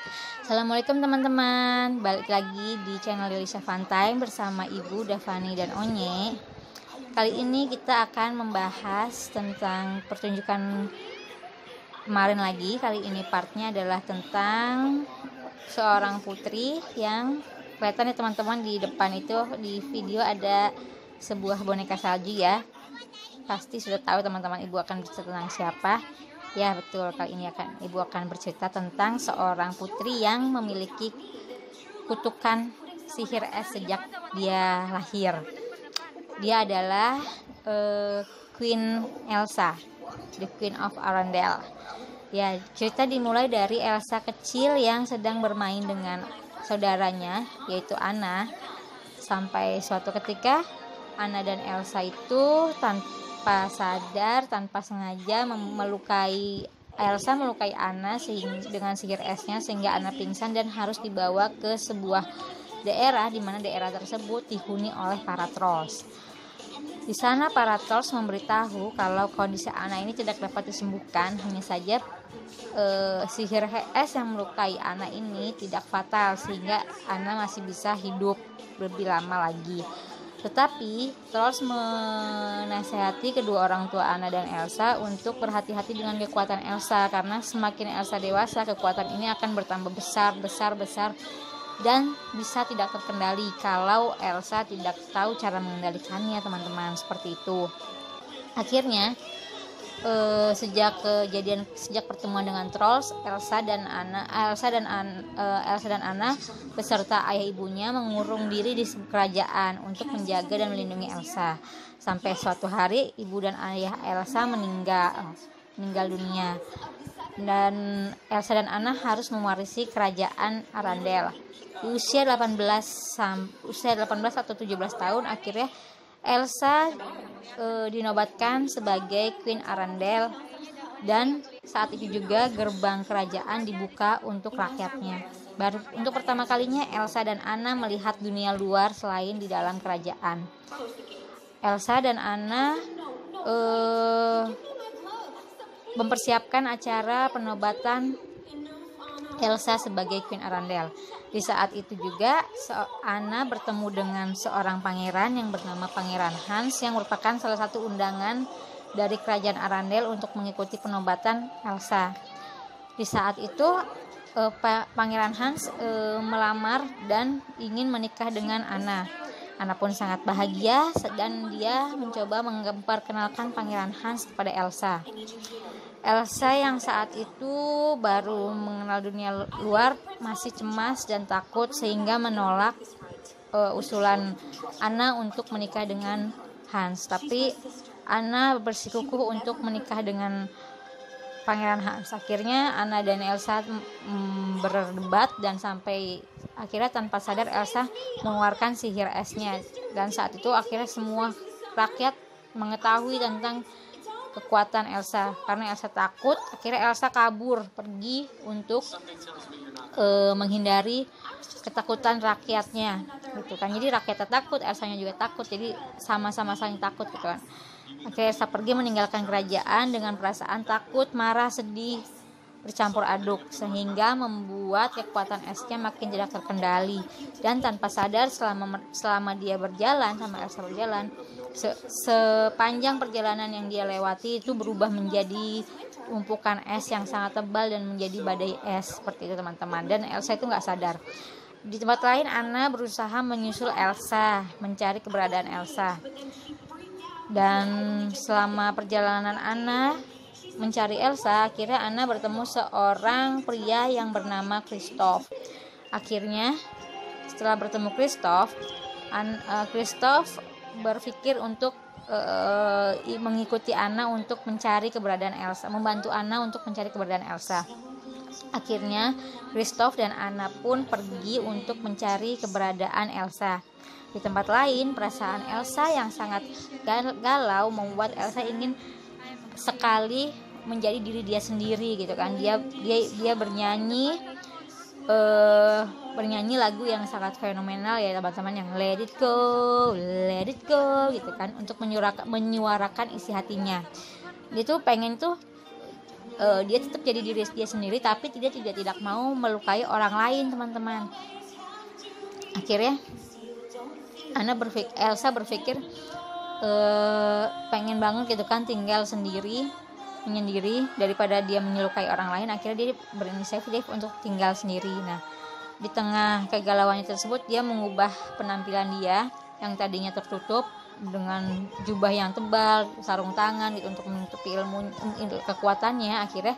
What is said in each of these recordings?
Assalamualaikum teman-teman, balik lagi di channel Lisa Fantime bersama Ibu Davani dan Onye. Kali ini kita akan membahas tentang pertunjukan kemarin lagi. Kali ini partnya adalah tentang seorang putri yang kelihatan ya teman-teman, di depan itu di video ada sebuah boneka salju ya. Pasti sudah tahu teman-teman Ibu akan bercerita tentang siapa. Ya betul, kali ini Ibu akan bercerita tentang seorang putri yang memiliki kutukan sihir es sejak dia lahir. Dia adalah Queen Elsa, the Queen of Arendelle. Ya, cerita dimulai dari Elsa kecil yang sedang bermain dengan saudaranya, yaitu Anna. Sampai suatu ketika Anna dan Elsa itu tanpa sadar, tanpa sengaja Elsa melukai Anna dengan sihir esnya, sehingga Anna pingsan dan harus dibawa ke sebuah daerah, di mana daerah tersebut dihuni oleh para trolls. Di sana para trolls memberitahu kalau kondisi Anna ini tidak dapat disembuhkan. Hanya saja sihir es yang melukai Anna ini tidak fatal, sehingga Anna masih bisa hidup lebih lama lagi. Tetapi trolls menasihati kedua orang tua Anna dan Elsa untuk berhati-hati dengan kekuatan Elsa, karena semakin Elsa dewasa, kekuatan ini akan bertambah besar dan bisa tidak terkendali kalau Elsa tidak tahu cara mengendalikannya, teman-teman. Seperti itu. Akhirnya sejak pertemuan dengan trolls, Elsa dan Anna beserta ayah ibunya mengurung diri di kerajaan untuk menjaga dan melindungi Elsa. Sampai suatu hari ibu dan ayah Elsa meninggal dunia, dan Elsa dan Anna harus mewarisi kerajaan Arendelle. Di usia 18 atau 17 tahun, akhirnya Elsa dinobatkan sebagai Queen Arendelle, dan saat itu juga gerbang kerajaan dibuka untuk rakyatnya. Baru untuk pertama kalinya Elsa dan Anna melihat dunia luar selain di dalam kerajaan. Elsa dan Anna mempersiapkan acara penobatan Elsa sebagai Queen Arendelle. Di saat itu juga Anna bertemu dengan seorang pangeran yang bernama Pangeran Hans, yang merupakan salah satu undangan dari kerajaan Arendelle untuk mengikuti penobatan Elsa. Di saat itu Pangeran Hans melamar dan ingin menikah dengan Anna. Anna pun sangat bahagia dan dia mencoba memperkenalkan Pangeran Hans kepada Elsa. Elsa yang saat itu baru mengenal dunia luar masih cemas dan takut, sehingga menolak usulan Anna untuk menikah dengan Hans. Tapi Anna bersikukuh untuk menikah dengan Pangeran Hans. Akhirnya Anna dan Elsa berdebat, dan sampai akhirnya tanpa sadar Elsa mengeluarkan sihir esnya, dan saat itu akhirnya semua rakyat mengetahui tentang kekuatan Elsa. Karena Elsa takut, akhirnya Elsa kabur pergi untuk menghindari ketakutan rakyatnya gitu kan. Jadi rakyatnya takut, Elsanya juga takut, jadi sama-sama saling takut gitu kan. Akhirnya Elsa pergi meninggalkan kerajaan dengan perasaan takut, marah, sedih bercampur aduk, sehingga membuat kekuatan esnya makin tidak terkendali. Dan tanpa sadar selama dia berjalan, sama Elsa berjalan, sepanjang perjalanan yang dia lewati itu berubah menjadi tumpukan es yang sangat tebal dan menjadi badai es, seperti itu teman-teman. Dan Elsa itu nggak sadar. Di tempat lain Anna berusaha menyusul Elsa, mencari keberadaan Elsa. Dan selama perjalanan Anna mencari Elsa, akhirnya Anna bertemu seorang pria yang bernama Kristoff. Akhirnya setelah bertemu Kristoff, Kristoff berpikir untuk mengikuti Anna untuk mencari keberadaan Elsa, membantu Anna untuk mencari keberadaan Elsa. Akhirnya Kristoff dan Anna pun pergi untuk mencari keberadaan Elsa. Di tempat lain, perasaan Elsa yang sangat galau membuat Elsa ingin sekali menjadi diri dia sendiri gitu kan. Dia bernyanyi lagu yang sangat fenomenal ya teman-teman, yang let it go gitu kan, untuk menyuarakan isi hatinya. Dia tuh pengen tuh dia tetap jadi diri dia sendiri, tapi tidak mau melukai orang lain, teman-teman. Akhirnya Elsa berpikir pengen banget gitu kan tinggal menyendiri daripada dia menyelukai orang lain. Akhirnya dia berinisiatif untuk tinggal sendiri. Nah, di tengah kegalauannya tersebut, dia mengubah penampilan dia yang tadinya tertutup dengan jubah yang tebal, sarung tangan gitu untuk menutupi kekuatannya. Akhirnya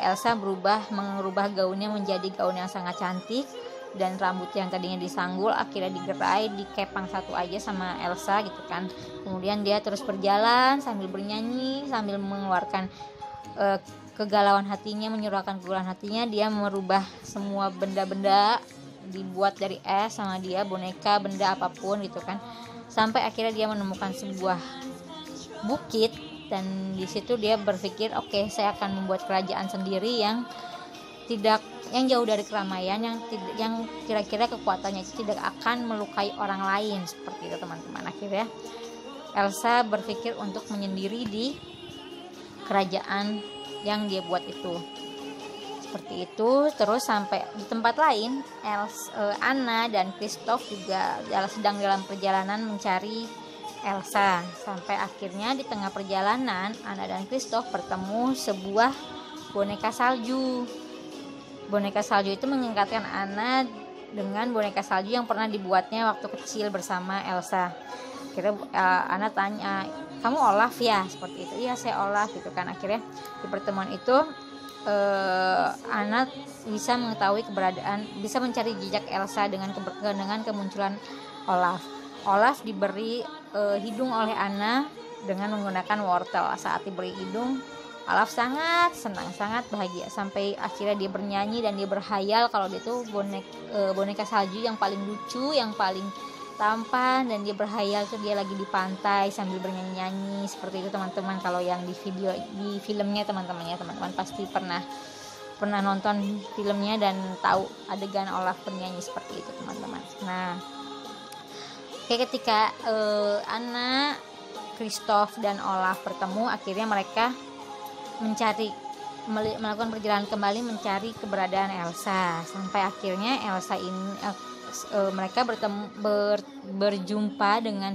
Elsa mengubah gaunnya menjadi gaun yang sangat cantik, dan rambut yang tadinya disanggul akhirnya digerai, dikepang satu aja sama Elsa gitu kan. Kemudian dia terus berjalan sambil bernyanyi, sambil mengeluarkan kegalauan hatinya, menyurahkan kegalauan hatinya. Dia merubah semua benda-benda dibuat dari es sama dia, boneka, benda apapun gitu kan, sampai akhirnya dia menemukan sebuah bukit. Dan di situ dia berpikir, oke, saya akan membuat kerajaan sendiri yang jauh dari keramaian, yang kira-kira kekuatannya itu tidak akan melukai orang lain, seperti itu teman-teman. Akhirnya Elsa berpikir untuk menyendiri di kerajaan yang dia buat itu, seperti itu. Terus sampai di tempat lain, Anna dan Kristoff juga sedang dalam perjalanan mencari Elsa. Sampai akhirnya di tengah perjalanan, Anna dan Kristoff bertemu sebuah boneka salju. Boneka salju itu mengingatkan Anna dengan boneka salju yang pernah dibuatnya waktu kecil bersama Elsa. Akhirnya Anna tanya, kamu Olaf ya? Seperti itu. Iya, saya Olaf gitu kan. Akhirnya di pertemuan itu Anna bisa bisa mencari jejak Elsa dengan kemunculan Olaf. Olaf diberi hidung oleh Anna dengan menggunakan wortel. Saat diberi hidung, Olaf sangat senang, sangat bahagia, sampai akhirnya dia bernyanyi dan dia berhayal kalau dia tuh boneka salju yang paling lucu, yang paling tampan, dan dia berhayal tuh dia lagi di pantai sambil bernyanyi-nyanyi seperti itu, teman-teman. Kalau yang di filmnya teman-teman pasti pernah nonton filmnya dan tahu adegan Olaf bernyanyi seperti itu, teman-teman. Nah, ketika Anna, Kristoff dan Olaf bertemu, akhirnya mereka melakukan perjalanan kembali mencari keberadaan Elsa, sampai akhirnya mereka berjumpa dengan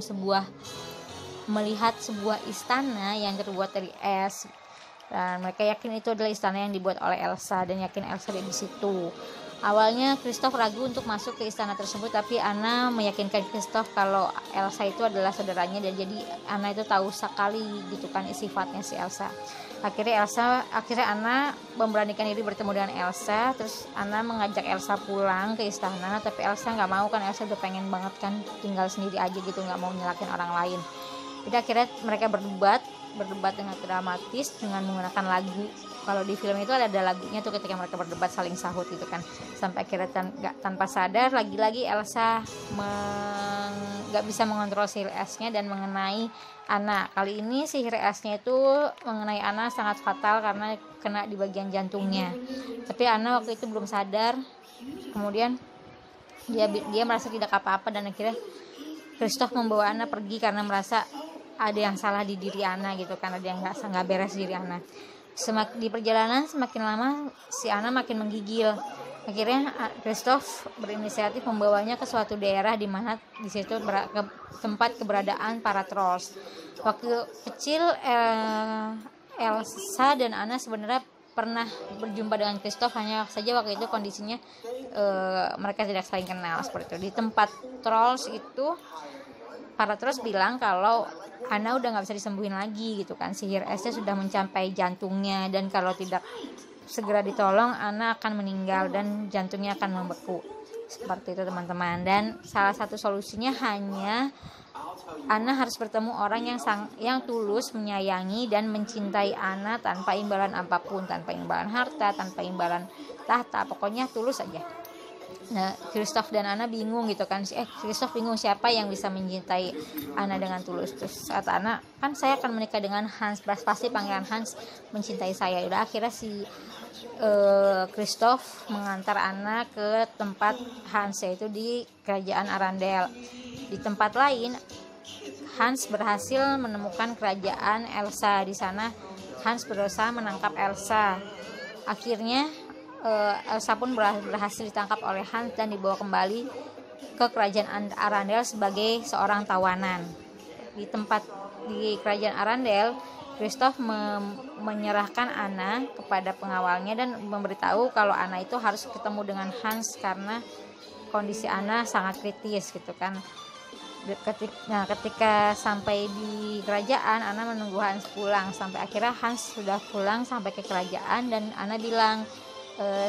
melihat sebuah istana yang terbuat dari es, dan mereka yakin itu adalah istana yang dibuat oleh Elsa dan yakin Elsa ada di situ. Awalnya Kristoff ragu untuk masuk ke istana tersebut, tapi Anna meyakinkan Kristoff kalau Elsa itu adalah saudaranya, dan jadi Anna itu tahu sekali gitu kan sifatnya si Elsa. Akhirnya Anna memberanikan diri bertemu dengan Elsa. Terus Anna mengajak Elsa pulang ke istana, tapi Elsa nggak mau kan. Elsa udah pengen banget kan tinggal sendiri aja gitu, nggak mau nyelakin orang lain. Jadi akhirnya mereka berdebat dengan dramatis dengan menggunakan lagu. Kalau di film itu ada lagunya tuh ketika mereka berdebat saling sahut gitu kan, sampai akhirnya tanpa sadar lagi-lagi Elsa nggak bisa mengontrol sihir esnya dan mengenai Anna. Kali ini sihir esnya itu mengenai Anna sangat fatal karena kena di bagian jantungnya. Tapi Anna waktu itu belum sadar. Kemudian dia merasa tidak apa-apa, dan akhirnya Kristoff membawa Anna pergi karena merasa ada yang salah di diri Anna gitu kan, ada yang nggak beres di diri Anna. Di perjalanan semakin lama si Anna makin menggigil. Akhirnya Kristoff berinisiatif membawanya ke suatu daerah di mana di situ tempat keberadaan para trolls. Waktu kecil Elsa dan Anna sebenarnya pernah berjumpa dengan Kristoff, hanya saja waktu itu kondisinya mereka tidak saling kenal seperti itu. Di tempat trolls itu para trolls bilang kalau Anna udah nggak bisa disembuhin lagi gitu kan, sihir esnya sudah mencapai jantungnya, dan kalau tidak segera ditolong Anna akan meninggal dan jantungnya akan membeku seperti itu, teman-teman. Dan salah satu solusinya hanya Anna harus bertemu orang yang tulus menyayangi dan mencintai Anna tanpa imbalan apapun, tanpa imbalan harta, tanpa imbalan tahta, pokoknya tulus aja. Nah, Kristoff dan Anna bingung gitu kan. Kristoff bingung siapa yang bisa mencintai Anna dengan tulus. Terus kata Anna, kan saya akan menikah dengan Hans, pasti pangeran Hans mencintai saya. Udah akhirnya si Kristoff mengantar Anna ke tempat Hans, yaitu di kerajaan Arendelle. Di tempat lain Hans berhasil menemukan kerajaan Elsa. Di sana Hans berusaha menangkap Elsa. Akhirnya Elsa pun berhasil ditangkap oleh Hans dan dibawa kembali ke kerajaan Arendelle sebagai seorang tawanan. Di kerajaan Arendelle, Kristoff menyerahkan Anna kepada pengawalnya dan memberitahu kalau Anna itu harus ketemu dengan Hans karena kondisi Anna sangat kritis gitu kan. Ketika sampai di kerajaan, Anna menunggu Hans pulang. Sampai akhirnya Hans sudah pulang sampai ke kerajaan dan Anna bilang,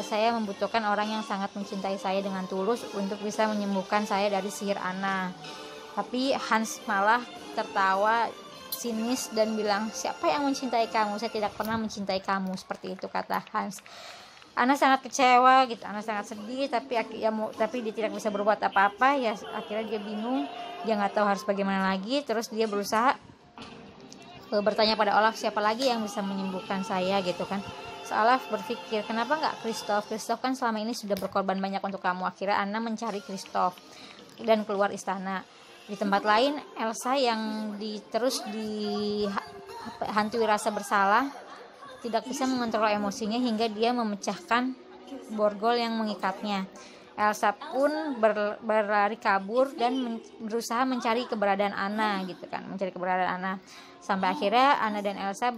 saya membutuhkan orang yang sangat mencintai saya dengan tulus untuk bisa menyembuhkan saya dari sihir Anna. Tapi Hans malah tertawa sinis dan bilang, siapa yang mencintai kamu? Saya tidak pernah mencintai kamu. Seperti itu kata Hans. Anna sangat kecewa gitu, Anna sangat sedih, tapi dia tidak bisa berbuat apa-apa. Ya akhirnya dia bingung, dia nggak tahu harus bagaimana lagi. Terus dia berusaha bertanya pada Olaf, siapa lagi yang bisa menyembuhkan saya gitu kan. Olaf berpikir, kenapa nggak Kristoff kan selama ini sudah berkorban banyak untuk kamu. Akhirnya Anna mencari Kristoff dan keluar istana. Di tempat lain, Elsa yang terus dihantui rasa bersalah, tidak bisa mengontrol emosinya hingga dia memecahkan borgol yang mengikatnya. Elsa pun berlari kabur dan berusaha mencari keberadaan Anna gitu kan, sampai akhirnya Anna dan Elsa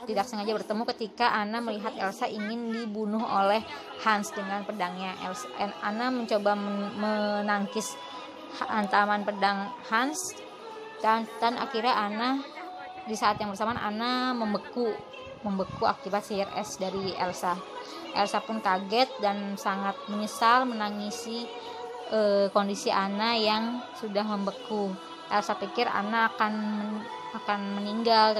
tidak sengaja bertemu ketika Anna melihat Elsa ingin dibunuh oleh Hans dengan pedangnya. Anna mencoba menangkis hantaman pedang Hans dan akhirnya di saat yang bersamaan Anna membeku akibat sihir es dari Elsa. Elsa pun kaget dan sangat menyesal menangisi kondisi Anna yang sudah membeku. Elsa pikir Anna akan meninggal.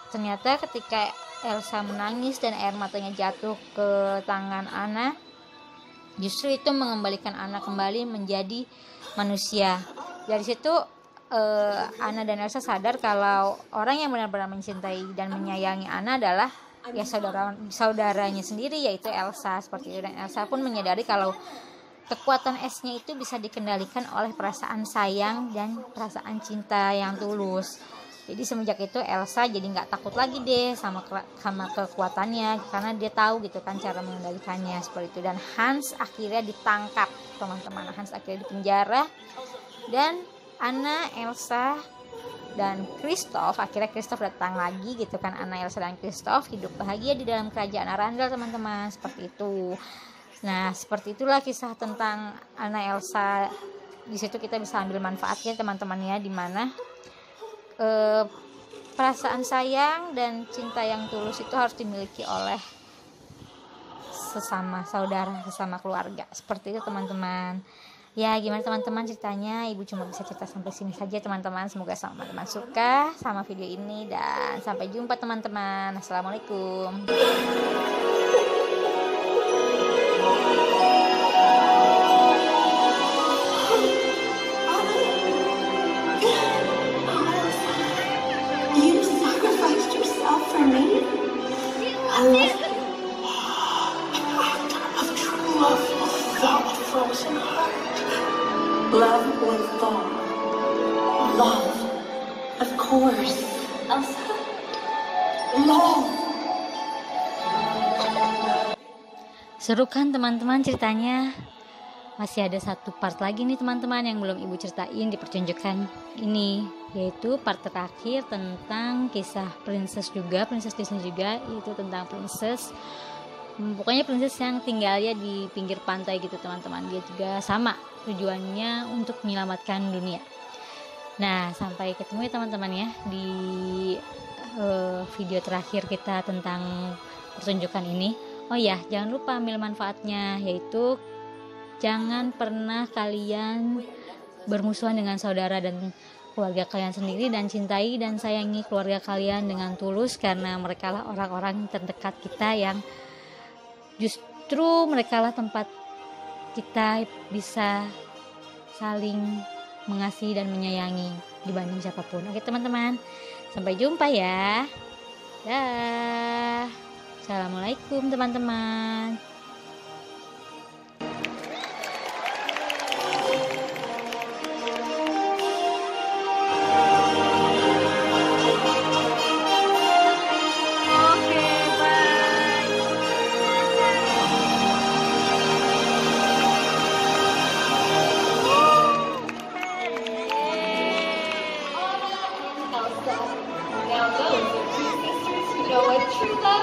Ternyata ketika Elsa menangis dan air matanya jatuh ke tangan Anna, justru itu mengembalikan Anna kembali menjadi manusia. Dari situ Anna dan Elsa sadar kalau orang yang benar-benar mencintai dan menyayangi Anna adalah ya saudaranya sendiri, yaitu Elsa, seperti itu. Dan Elsa pun menyadari kalau kekuatan esnya itu bisa dikendalikan oleh perasaan sayang dan perasaan cinta yang tulus. Jadi semenjak itu Elsa jadi nggak takut lagi deh sama kekuatannya, karena dia tahu gitu kan cara mengendalikannya, seperti itu. Dan Hans akhirnya ditangkap, teman-teman. Hans akhirnya dipenjara dan Anna, Elsa dan Kristoff datang lagi gitu kan. Anna, Elsa dan Kristoff hidup bahagia di dalam kerajaan Arendelle, teman-teman, seperti itu. Nah, seperti itulah kisah tentang Anna, Elsa. Di situ kita bisa ambil manfaatnya, teman-teman ya, di mana perasaan sayang dan cinta yang tulus itu harus dimiliki oleh sesama saudara, sesama keluarga. Seperti itu, teman-teman. Ya, gimana teman-teman ceritanya? Ibu cuma bisa cerita sampai sini saja, teman-teman. Semoga teman-teman suka sama video ini dan sampai jumpa, teman-teman. Assalamualaikum. You sacrificed yourself for me. I love you. Of true love will thaw a frozen heart. Love will thaw. Love, of course. Elsa. Love. Seru kan teman-teman ceritanya? Masih ada satu part lagi nih teman-teman yang belum ibu ceritain di pertunjukan ini, yaitu part terakhir tentang kisah princess Disney juga, itu tentang princess. Pokoknya princess yang tinggalnya di pinggir pantai gitu, teman-teman. Dia juga sama tujuannya untuk menyelamatkan dunia. Nah, sampai ketemu ya teman-teman ya di video terakhir kita tentang pertunjukan ini. Oh ya, jangan lupa ambil manfaatnya, yaitu jangan pernah kalian bermusuhan dengan saudara dan keluarga kalian sendiri, dan cintai dan sayangi keluarga kalian dengan tulus, karena mereka lah orang-orang terdekat kita yang justru mereka lah tempat kita bisa saling mengasihi dan menyayangi dibanding siapapun. Oke teman-teman, sampai jumpa ya. Dah. Assalamualaikum teman-teman. Elsa. Now those are two sisters who know what true love